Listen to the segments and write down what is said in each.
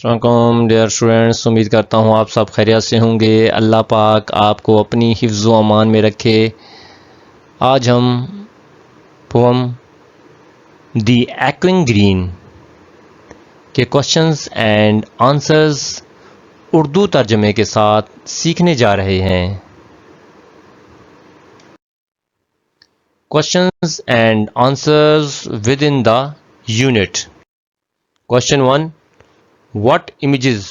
अस्सलामुअलैकुम dear students, उम्मीद करता हूँ आप सब खैरियत से होंगे। अल्लाह पाक आपको अपनी हिफ्ज़ व अमान में रखे। आज हम पोम दी एक्विंग ग्रीन के क्वेश्चंस एंड आंसर्स उर्दू तर्जमे के साथ सीखने जा रहे हैं। Questions and answers with in the unit. Question 1, What images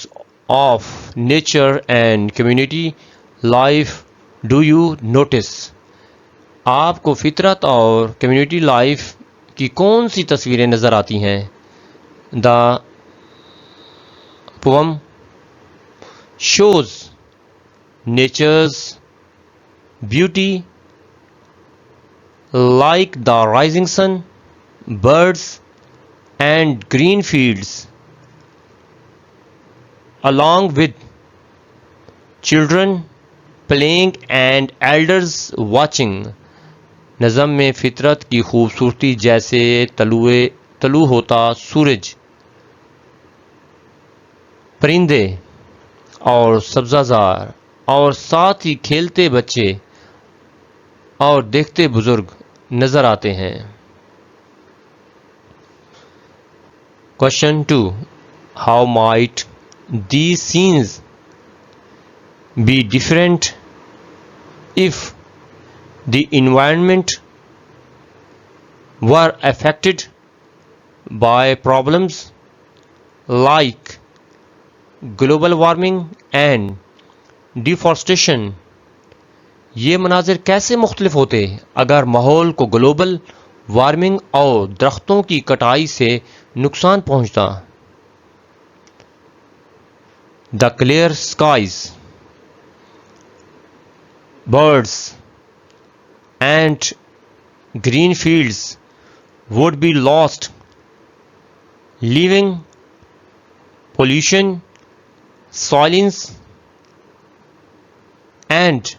of nature and community life do you notice? आपको फितरत और कम्युनिटी लाइफ की कौन सी तस्वीरें नज़र आती हैं? The poem shows nature's beauty like the rising sun, birds and green fields, along with children playing and elders watching। नज़म में फितरत की खूबसूरती जैसे तलू होता सूरज, परिंदे और सब्ज़ाज़ार और साथ ही खेलते बच्चे और देखते बुजुर्ग नज़र आते हैं। Question 2, How might these scenes be different if the environment were affected by problems like global warming and deforestation? ये मनाजिर कैसे मुख्तलिफ होते अगर माहौल को ग्लोबल वार्मिंग और दरख्तों की कटाई से नुकसान पहुंचता? The clear skies, birds and green fields would be lost, leaving pollution, silence and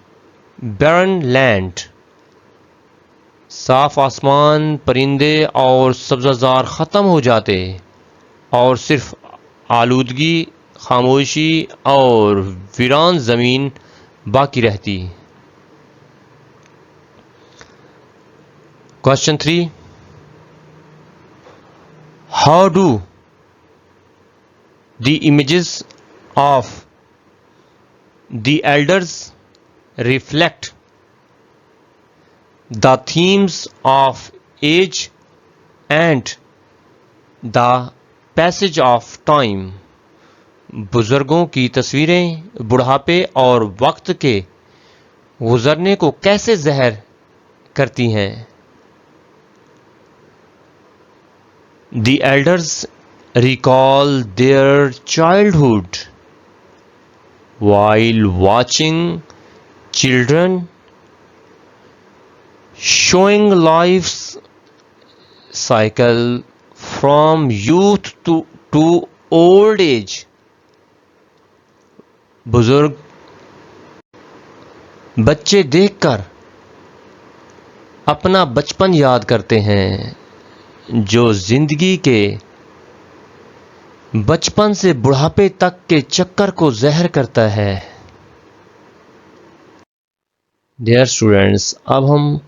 barren land। साफ आसमान, परिंदे और सब्ज़ाज़ार ख़त्म हो जाते और सिर्फ आलूदगी, खामोशी और वीरान ज़मीन बाकी रहती। Question 3, How do the images of the elders reflect the themes of age and the passage of time? बुजुर्गों की तस्वीरें बुढ़ापे और वक्त के गुजरने को कैसे ज़हर करती हैं? The elders recall their childhood while watching children, showing life's cycle from youth to old age। बुजुर्ग बच्चे देखकर अपना बचपन याद करते हैं जो जिंदगी के बचपन से बुढ़ापे तक के चक्कर को ज़हर करता है। डियर स्टूडेंट्स, अब हम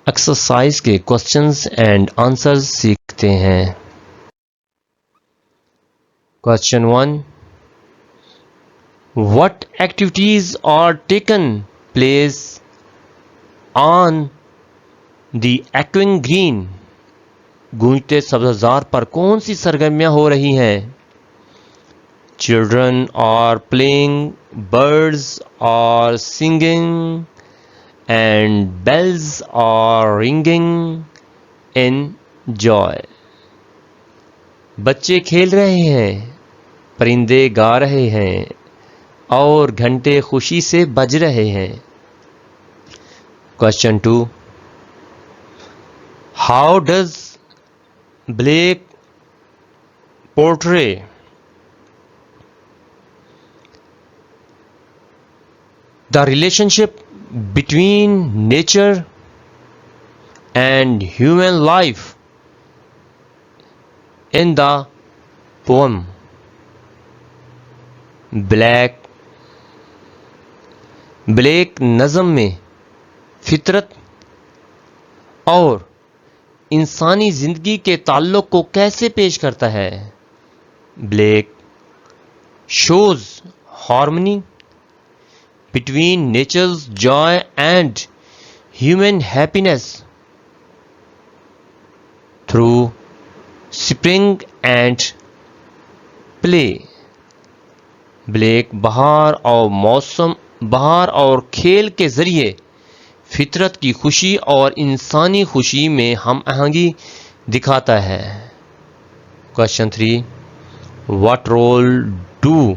एक्सरसाइज के क्वेश्चंस एंड आंसर्स सीखते हैं। Question 1, What activities are taken place on the एक्विंग ग्रीन? गूंजते सब्ज़ाज़ार पर कौन सी सरगर्मियां हो रही हैं? Children are playing, birds are singing and bells are ringing in joy। बच्चे खेल रहे हैं, परिंदे गा रहे हैं और घंटे खुशी से बज रहे हैं। Question 2, How does Blake portray the relationship between nature and human life in the poem? Blake नज़म में फितरत और इंसानी ज़िंदगी के ताल्लुक़ को कैसे पेश करता है? Blake shows harmony between nature's joy and human happiness through spring and play. Blake बहार और खेल के ज़रिए फितरत की खुशी और इंसानी खुशी में हम आहंगी दिखाता है। Question 3, What role do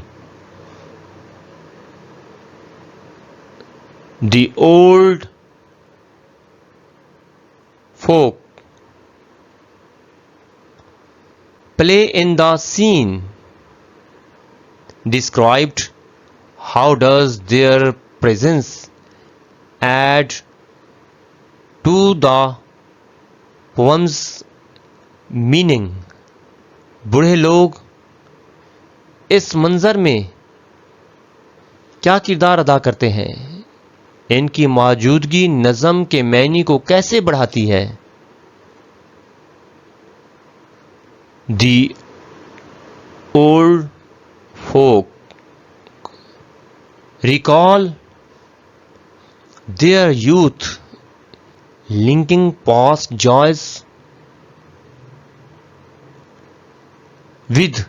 the old folk play in the scene described? How does their presence add to the poem's meaning? बूढ़े लोग इस मंजर में क्या किरदार अदा करते हैं? इनकी मौजूदगी नज़म के मायने को कैसे बढ़ाती है? The old folk recall their youth, linking past joys with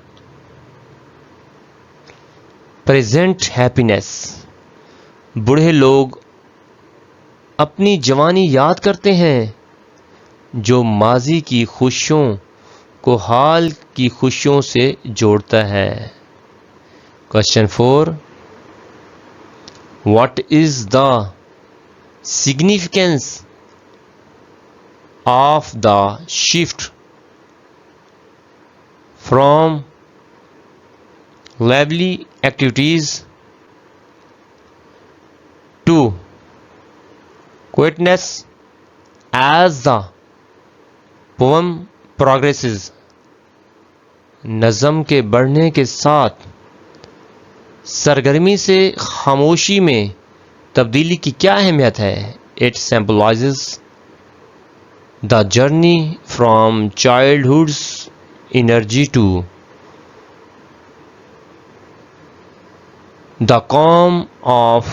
present happiness. बूढ़े लोग अपनी जवानी याद करते हैं जो माजी की खुशियों को हाल की खुशियों से जोड़ता है। Question 4, what is the significance of the shift from lively activities to quietness as the poem progresses? नज़म के बढ़ने के साथ सरगर्मी से खामोशी में तब्दीली की क्या अहमियत है? It symbolizes the journey from childhood's energy to the calm of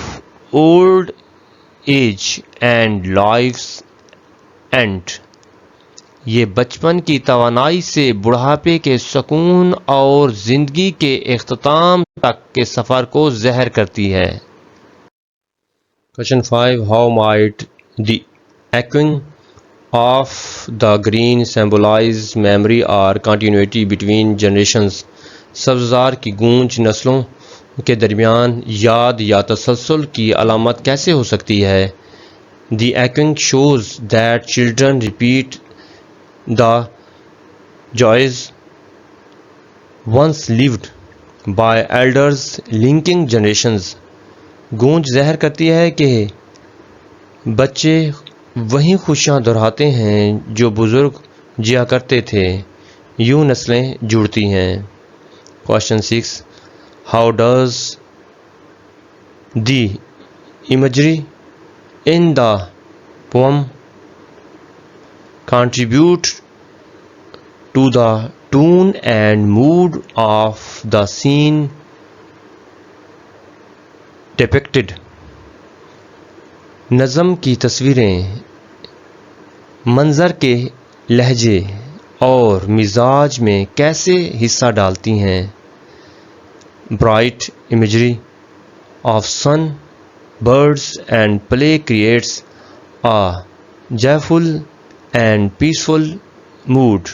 old age and life's end. ये बचपन की तवानाई से बुढ़ापे के सुकून और जिंदगी के इख्तिताम तक के सफ़र को ज़हर करती है। Question 5, how might the echoing of the green symbolize memory or continuity between generations? Sabzar की गूंज नस्लों के दरमियान याद या तसलसल की अलामत कैसे हो सकती है? The echoing shows that children repeat the joys once lived by elders, linking generations. गूंज ज़हर करती है कि बच्चे वही खुशियाँ दोहराते हैं जो बुज़ुर्ग जिया करते थे, यूँ नस्लें जुड़ती हैं। Question 6, how does the imagery in the poem contribute to the tone and mood of the scene depicted? नज़म की तस्वीरें मंजर के लहजे और मिजाज में कैसे हिस्सा डालती हैं? Bright imagery of sun, birds and play creates a joyful and peaceful mood.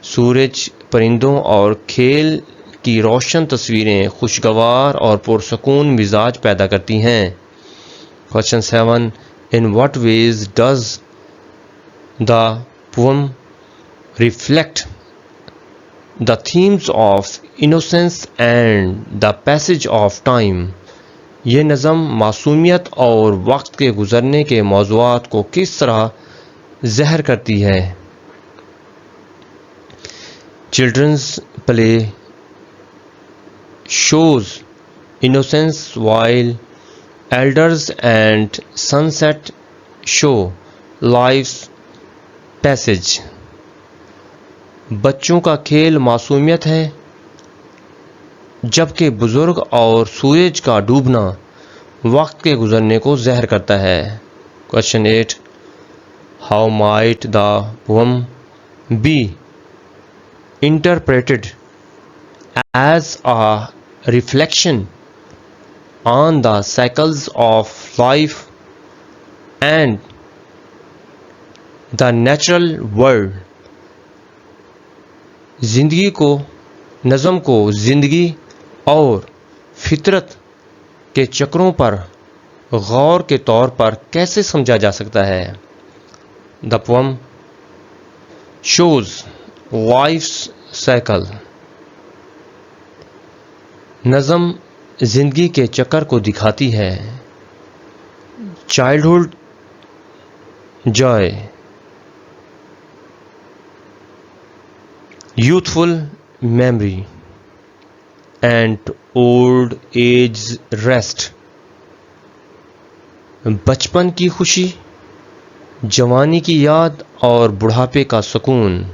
सूरज, परिंदों और खेल की रोशन तस्वीरें खुशगवार और पुरसकून मिजाज पैदा करती हैं। Question 7, in what ways does the poem reflect the themes of innocence and the passage of time? ये नज़म मासूमियत और वक्त के गुज़रने के मौज़ूआत को किस तरह ज़हर करती है? Children's play shows innocence while elders and sunset show life's passage. बच्चों का खेल मासूमियत है, जबकि बुजुर्ग और सूरज का डूबना वक्त के गुजरने को ज़हर करता है. Question 8. How might the poem be interpreted as a reflection on the cycles of life and the natural world. नज़म को ज़िंदगी और फितरत के चक्रों पर गौर के तौर पर कैसे समझा जा सकता है? The poem shows life's cycle. नज़म जिंदगी के चक्कर को दिखाती है. Childhood joy, youthful memory and old age rest. बचपन की खुशी, जवानी की याद और बुढ़ापे का सुकून.